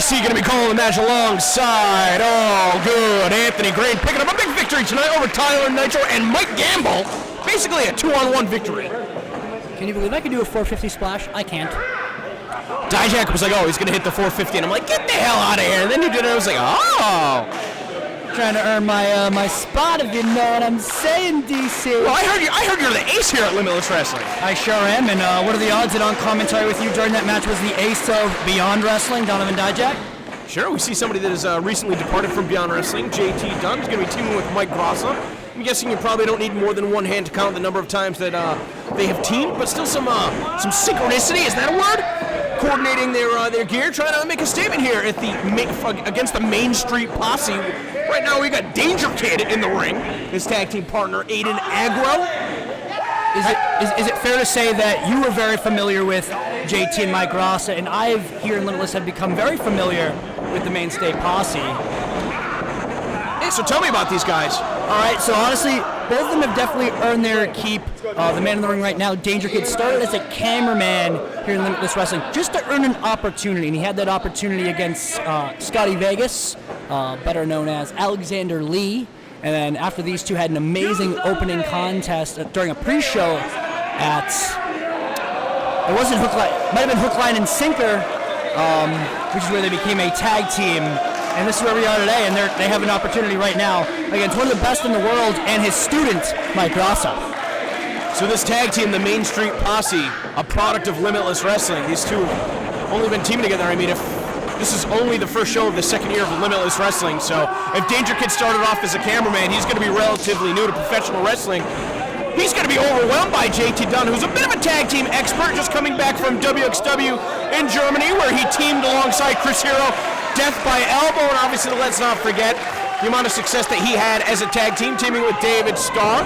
AC going to be calling the match alongside. Oh, good. Anthony Green picking up a big victory tonight over Tyler Nitro and Mike Gamble. Basically a 2-on-1 victory. Can you believe I can do a 450 splash? I can't. Dijak was like, oh, he's going to hit the 450. And I'm like, get the hell out of here. And then he did it. I was like, oh. Trying to earn my spot, if you know what I'm saying, DC. Well, I heard you're the ace here at Limitless Wrestling. I sure am. And what are the odds that on commentary with you during that match was the ace of Beyond Wrestling, Donovan Dijak? Sure, we see somebody that has recently departed from Beyond Wrestling, JT Dunn. He's going to be teaming with Mike Graca. I'm guessing you probably don't need more than one hand to count the number of times that they have teamed, but still some synchronicity, is that a word? Coordinating their gear, trying to make a statement here at against the Main Street Posse. Right now we got DangerKid in the ring, his tag team partner Aiden Aggro. Is it fair to say that you were very familiar with JT and Mike Graca, and I've here in Limitless have become very familiar with the Maine State Posse? Hey, so tell me about these guys. All right, so honestly, both of them have definitely earned their keep. The man in the ring right now, DangerKid, started as a cameraman here in Limitless Wrestling just to earn an opportunity, and he had that opportunity against Scotty Vegas, better known as Alexander Lee. And then after these two had an amazing opening contest during a pre-show at, it wasn't Hook Line, might have been Hook, Line, and Sinker, which is where they became a tag team. And this is where we are today, and they have an opportunity right now against one of the best in the world and his student, Mike Graca. So this tag team, the Main Street Posse, a product of Limitless Wrestling. These two have only been teaming together. I mean, if this is only the first show of the second year of Limitless Wrestling, so if DangerKid started off as a cameraman, he's going to be relatively new to professional wrestling. He's going to be overwhelmed by JT Dunn, who's a bit of a tag team expert, just coming back from WXW in Germany, where he teamed alongside Chris Hero, Death by Elbow, and obviously let's not forget the amount of success that he had as a tag team, teaming with David Starr.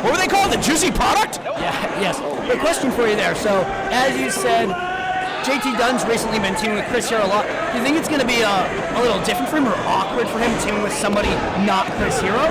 What were they called? The Juicy Product? Yeah, yes. A question for you there. So, as you said, JT Dunn's recently been teaming with Chris Hero a lot. Do you think it's going to be a little different for him or awkward for him teaming with somebody not Chris Hero?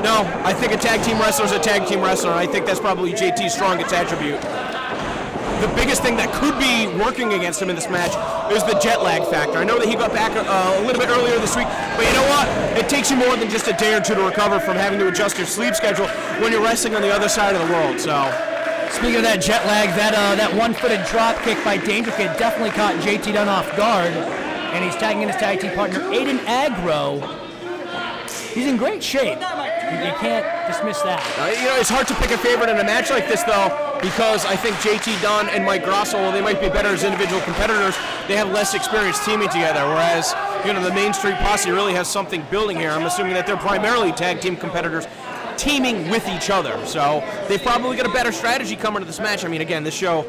No, I think a tag team wrestler is a tag team wrestler. I think that's probably JT's strongest attribute. The biggest thing that could be working against him in this match is the jet lag factor. I know that he got back a little bit earlier this week, but you know what? It takes you more than just a day or two to recover from having to adjust your sleep schedule when you're wrestling on the other side of the world. So, speaking of that jet lag, that one-footed drop kick by DangerKid definitely caught JT Dunn off guard, and he's tagging in his tag team partner Aiden Aggro. He's in great shape. You can't dismiss that. It's hard to pick a favorite in a match like this, though, because I think JT Dunn and Mike Graca, while they might be better as individual competitors, they have less experience teaming together, whereas the Main Street Posse really has something building here. I'm assuming that they're primarily tag team competitors teaming with each other, so they've probably got a better strategy coming to this match. I mean, again, this show,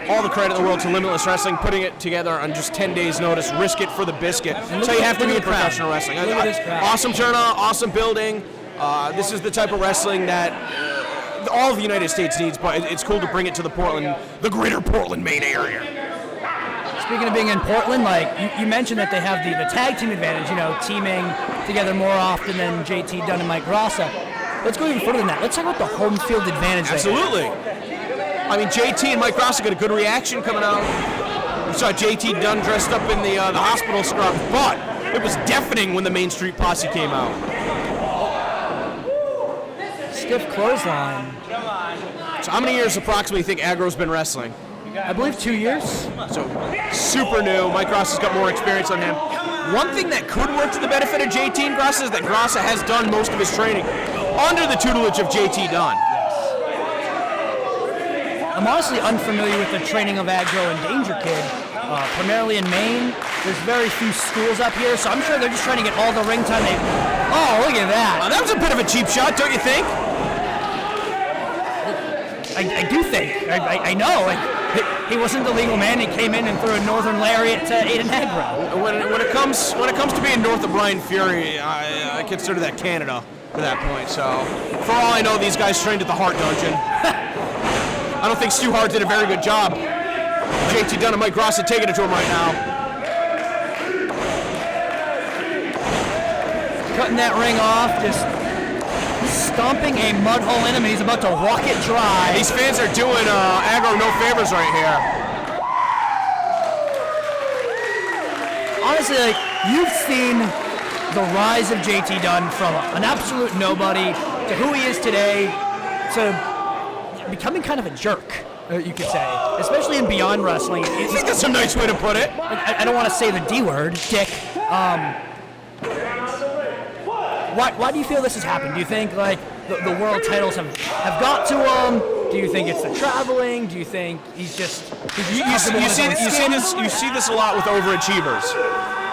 all the credit in the world to Limitless Wrestling, putting it together on just 10 days' notice. Risk it for the biscuit. So you have to be in professional wrestling. Awesome turnout, awesome building. This is the type of wrestling that all of the United States needs, but it's cool to bring it to the greater Portland, Maine area. Speaking of being in Portland, like you mentioned that they have the tag team advantage, teaming together more often than JT Dunn and Mike Graca. Let's go even further than that. Let's talk about the home field advantage. Absolutely. I mean, JT and Mike Graca got a good reaction coming out. We saw JT Dunn dressed up in the hospital scrub, but it was deafening when the Main Street Posse came out. Stiff clothesline. So how many years approximately do you think Aggro's been wrestling? I believe 2 years. So super new. Mike Graca's got more experience on him. One thing that could work to the benefit of JT and Graca is that Graca has done most of his training under the tutelage of JT Dunn. I'm honestly unfamiliar with the training of Aggro and DangerKid. Primarily in Maine, there's very few schools up here, so I'm sure they're just trying to get all the ring time they... Oh, look at that. That was a bit of a cheap shot, don't you think? I do think. I know. He wasn't the legal man. He came in and threw a northern lariat to Aiden Aggro. When it comes to being north of Brian Fury, I consider that Canada at that point. So, for all I know, these guys trained at the Hart Dungeon. I don't think Stu Hart did a very good job. JT Dunn and Mike Graca taking it to him right now. Cutting that ring off, just stomping a mud hole in him, and he's about to walk it dry. These fans are doing Aggro no favors right here. honestly, like, you've seen the rise of JT Dunn from an absolute nobody to who he is today to becoming kind of a jerk, you could say, especially in Beyond Wrestling. I think that's a nice way to put it. I don't want to say the D word, dick. Why do you feel this has happened? Do you think like the world titles have got to him? Do you think it's the traveling? Do you think he's just you see this a lot with overachievers.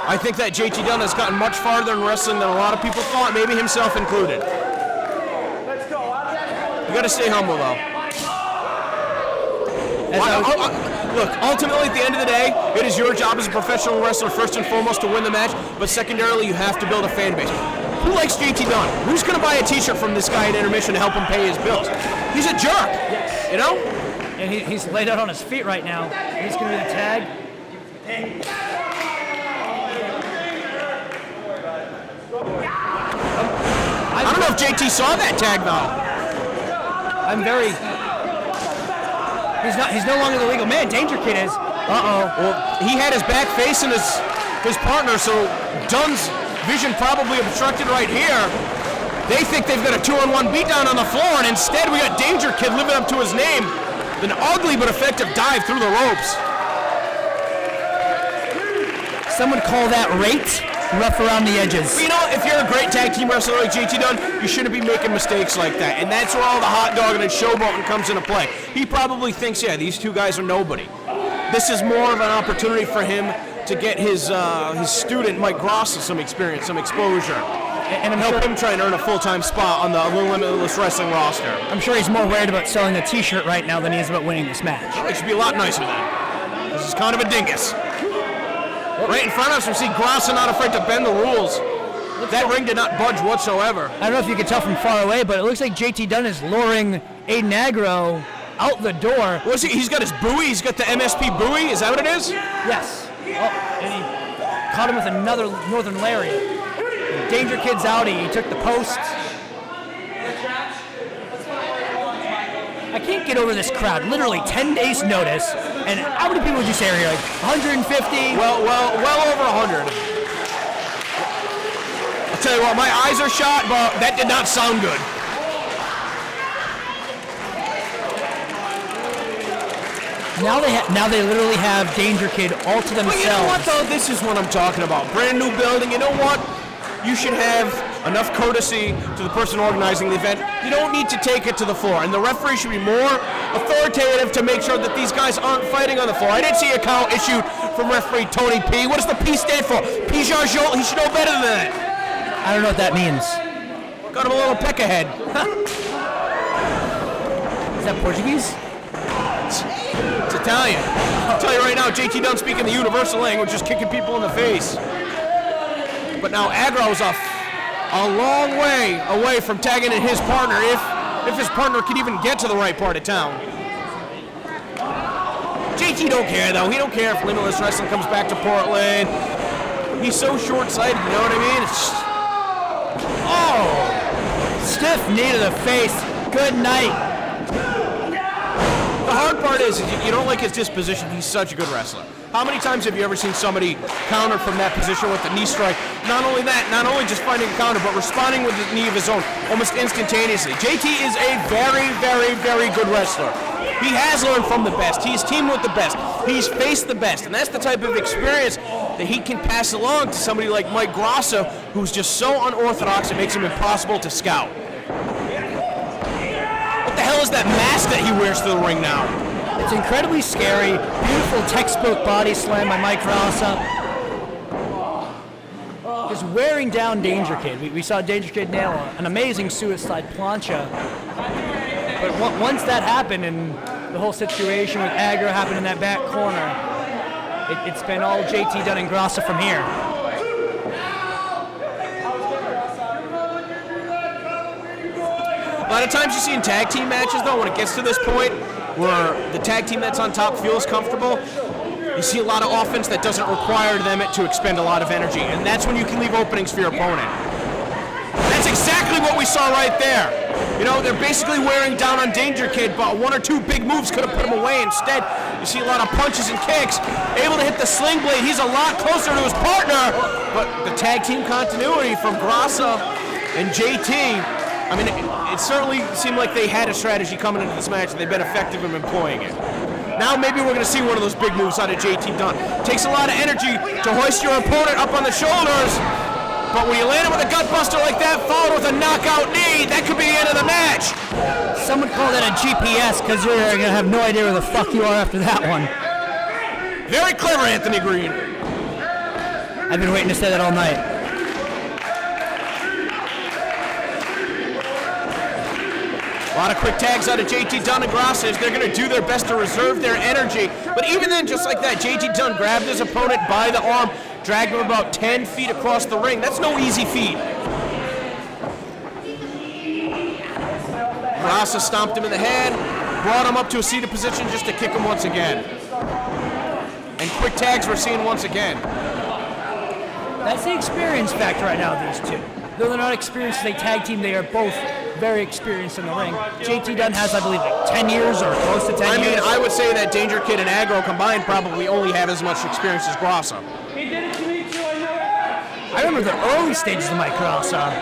I think that JT Dunn has gotten much farther in wrestling than a lot of people thought, maybe himself included. You got to stay humble though. Look, ultimately at the end of the day, it is your job as a professional wrestler first and foremost to win the match, but secondarily you have to build a fan base. Who likes JT Dunn? Who's going to buy a t-shirt from this guy at intermission to help him pay his bills? He's a jerk, you know? And he's laid out on his feet right now. He's going to do the tag. I don't know if JT saw that tag though. He's no longer the legal man. DangerKid is. Well, he had his back facing his partner, so Dunn's vision probably obstructed right here. They think they've got a 2-on-1 beatdown on the floor, and instead we got DangerKid living up to his name. An ugly but effective dive through the ropes. Some would call that rate rough around the edges. You know, if you're a great tag team wrestler like JT Dunn, you shouldn't be making mistakes like that. And that's where all the hot dogging and showboating comes into play. He probably thinks, yeah, these two guys are nobody. This is more of an opportunity for him to get his student, Mike Graca, some experience, some exposure. And help him try and earn a full-time spot on the Limitless Wrestling roster. I'm sure he's more worried about selling a t-shirt right now than he is about winning this match. It should be a lot nicer then. This is kind of a dingus. Right in front of us, we see Graca not afraid to bend the rules. That ring did not budge whatsoever. I don't know if you can tell from far away, but it looks like JT Dunn is luring Aiden Aggro out the door. What's he? He's got his buoy. He's got the MSP buoy. Is that what it is? Yes. Oh, and he caught him with another Northern Lariat. DangerKid's out. He took the post. I can't get over this crowd. Literally 10 days notice. And how many people would you say are here? Like 150? Well over 100. I'll tell you what, my eyes are shot, but that did not sound good. Now they literally have DangerKid all to themselves. But you know what, though? This is what I'm talking about. Brand new building. You know what? You should have enough courtesy to the person organizing the event. You don't need to take it to the floor. And the referee should be more authoritative to make sure that these guys aren't fighting on the floor. I didn't see a count issued from referee Tony P. What does the P stand for? P-Jarjol? He should know better than that. I don't know what that means. Got him a little peck ahead. Is that Portuguese? It's Italian. I'll tell you right now, JT Dunn speaking the universal language, just kicking people in the face. But now Aggro's a long way away from tagging in his partner, if his partner can even get to the right part of town. JT don't care though. He don't care if Limitless Wrestling comes back to Portland. He's so short-sighted, you know what I mean? It's just, stiff knee to the face. Good night. The hard part is you don't like his disposition. He's such a good wrestler. How many times have you ever seen somebody counter from that position with the knee strike? Not only that, not only just finding a counter, but responding with the knee of his own almost instantaneously. JT is a very, very, very good wrestler. He has learned from the best. He's teamed with the best. He's faced the best. And that's the type of experience that he can pass along to somebody like Mike Graca, who's just so unorthodox it makes him impossible to scout. What the hell is that mask that he wears to the ring now? It's incredibly scary. Beautiful textbook body slam by Mike Graca. Just wearing down DangerKid. We saw DangerKid nail an amazing suicide plancha. But once that happened and the whole situation with Aggro happened in that back corner, it's been all JT Dunn and Graca from here. A lot of times you see in tag team matches, though, when it gets to this point where the tag team that's on top feels comfortable, you see a lot of offense that doesn't require them to expend a lot of energy, and that's when you can leave openings for your opponent. That's exactly what we saw right there. You know, they're basically wearing down on DangerKid, but one or two big moves could have put him away. Instead, you see a lot of punches and kicks. Able to hit the sling blade. He's a lot closer to his partner, but the tag team continuity from Graca and JT, I mean, it certainly seemed like they had a strategy coming into this match, and they've been effective in employing it. Now maybe we're going to see one of those big moves out of JT Dunn. Takes a lot of energy to hoist your opponent up on the shoulders, but when you land him with a gutbuster like that, followed with a knockout knee, that could be the end of the match. Someone call that a GPS, because you're going to have no idea where the fuck you are after that one. Very clever, Anthony Green. I've been waiting to say that all night. A lot of quick tags out of JT Dunn and Graca. They're going to do their best to reserve their energy. But even then, just like that, JT Dunn grabbed his opponent by the arm, dragged him about 10 feet across the ring. That's no easy feat. Graca stomped him in the head, brought him up to a seated position just to kick him once again. And quick tags we're seeing once again. That's the experience factor right now of these two. Though they're not experienced as a tag team, they are both very experienced in the ring. JT Dunn has, I believe, like 10 years or close to 10 years. I would say that DangerKid and Aggro combined probably only have as much experience as Graca. I remember the early stages of Mike Graca.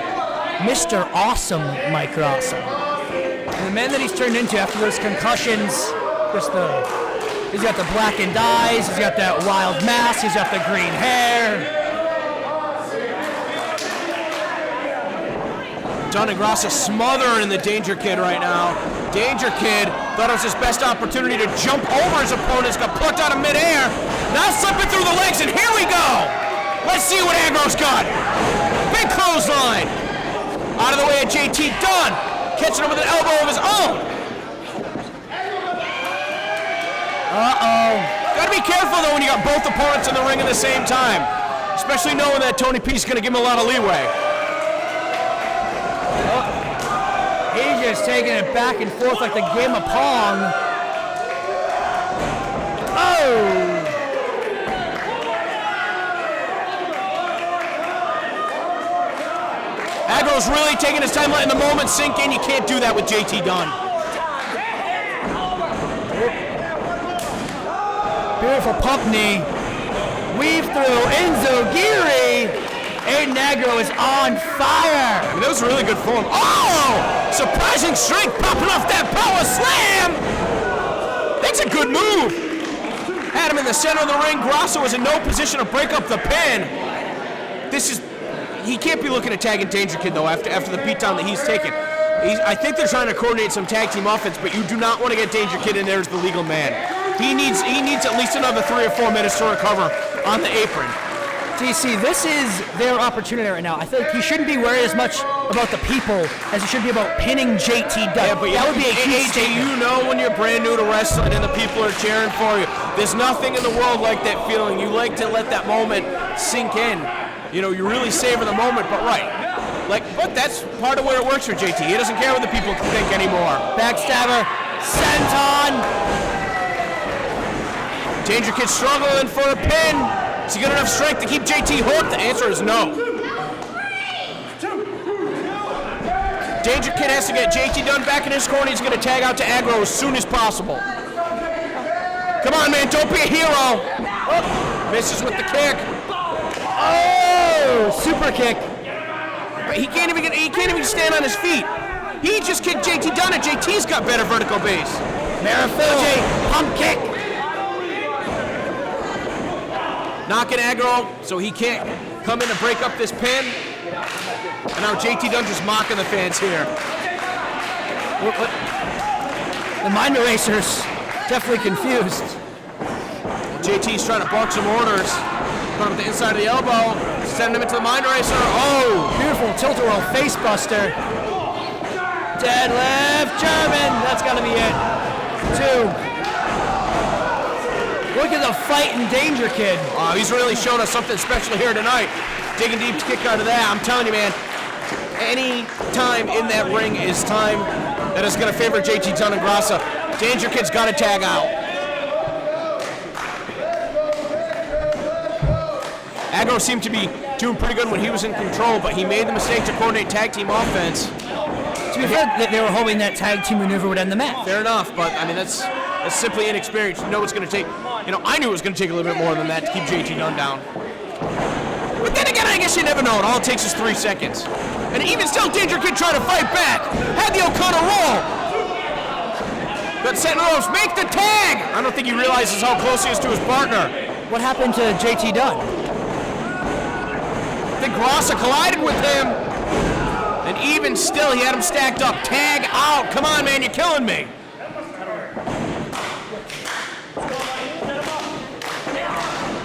Mr. Awesome Mike Graca. And the man that he's turned into after those concussions, he's got the blackened eyes, he's got that wild mask, he's got the green hair. Dunn and Graca smothering the DangerKid right now. DangerKid thought it was his best opportunity to jump over his opponents, got plucked out of midair. Now slipping through the legs, and here we go. Let's see what Aggro's got. Big clothesline. Out of the way of JT Dunn, catching him with an elbow of his own. Gotta be careful though when you got both opponents in the ring at the same time, especially knowing that Tony P's gonna give him a lot of leeway. He's just taking it back and forth like the game of Pong. Oh! Aggro's really taking his time letting the moment sink in. You can't do that with JT Dunn. Beautiful pump knee. Weave through Enzogiri. Aiden Aggro is on fire. I mean, that was a really good form. Oh! Surprising strength popping off that power slam. That's a good move. Had him in the center of the ring. Graca was in no position to break up the pin. He can't be looking at tagging DangerKid though after the beatdown that he's taken. I think they're trying to coordinate some tag team offense, but you do not want to get DangerKid in there as the legal man. He needs at least another 3 or 4 minutes to recover on the apron. DC, this is their opportunity right now. I feel like he shouldn't be worried as much about the people as he should be about pinning JT Dunn. Yeah, but that would be a huge statement. You know when you're brand new to wrestling and the people are cheering for you. There's nothing in the world like that feeling. You like to let that moment sink in. You know, you really savor the moment, but but that's part of where it works for JT. He doesn't care what the people think anymore. Backstabber, senton. DangerKid struggling for a pin. Is he got enough strength to keep JT hooked? The answer is no. DangerKid has to get JT Dunn back in his corner. He's going to tag out to Aggro as soon as possible. Come on, man, don't be a hero. Oh, misses with the kick. Oh, super kick. But he can't even stand on his feet. He just kicked JT Dunn, and JT's got better vertical base. Marifil, pump kick. Knocking Aggro so he can't come in and break up this pin. And now JT Dunn just mocking the fans here. The mind erasers definitely confused. JT's trying to bark some orders. Put him at the inside of the elbow, sending him into the mind eraser. Oh! Beautiful tilt-a-roll face buster. Deadlift German. That's got to be it. 2. Look at the fight in DangerKid. He's really shown us something special here tonight. Digging deep to kick out of that. I'm telling you, man, any time in that ring is time that is going to favor JT Dunn and Graca. DangerKid's got to tag out. Aggro seemed to be doing pretty good when he was in control, but he made the mistake to coordinate tag team offense. To be be fair, they were hoping that tag team maneuver would end the match. Fair enough, but I mean that's simply inexperience. You know it's going to take. I knew it was going to take a little bit more than that to keep JT Dunn down. But then again, I guess you never know. All it takes is 3 seconds. And even still, DangerKid trying to fight back. Had the O'Connor roll. But Sentinel ropes, make the tag! I don't think he realizes how close he is to his partner. What happened to JT Dunn? I think Graca collided with him. And even still, he had him stacked up. Tag out. Come on, man, you're killing me.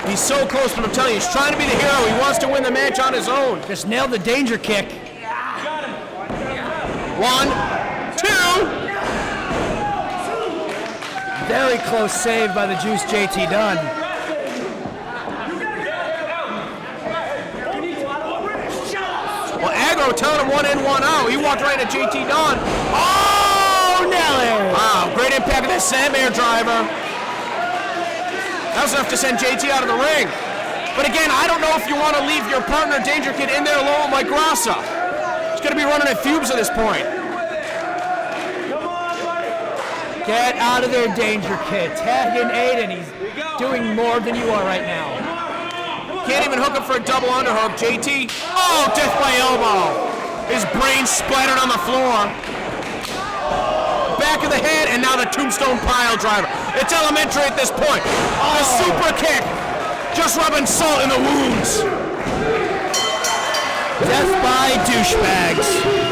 He's so close, but I'm telling you, he's trying to be the hero. He wants to win the match on his own. Just nailed the danger kick. 1, 2. Very close save by the Juice JT Dunn. Well, Aggro telling him 1 in, 1 out. He walked right at JT Dunn. Oh, Nelly! Wow, great impact of that Sandman driver. That was enough to send JT out of the ring. But again, I don't know if you want to leave your partner, DangerKid, in there alone like Graca. He's going to be running at fumes at this point. Get out of there, DangerKid. Tag in Aiden. He's doing more than you are right now. Can't even hook him for a double underhook. JT, oh, death by elbow. His brain splattered on the floor. Back of the head, and now the tombstone pile driver. It's elementary at this point. The super kick, just rubbing salt in the wounds. Death by douchebags.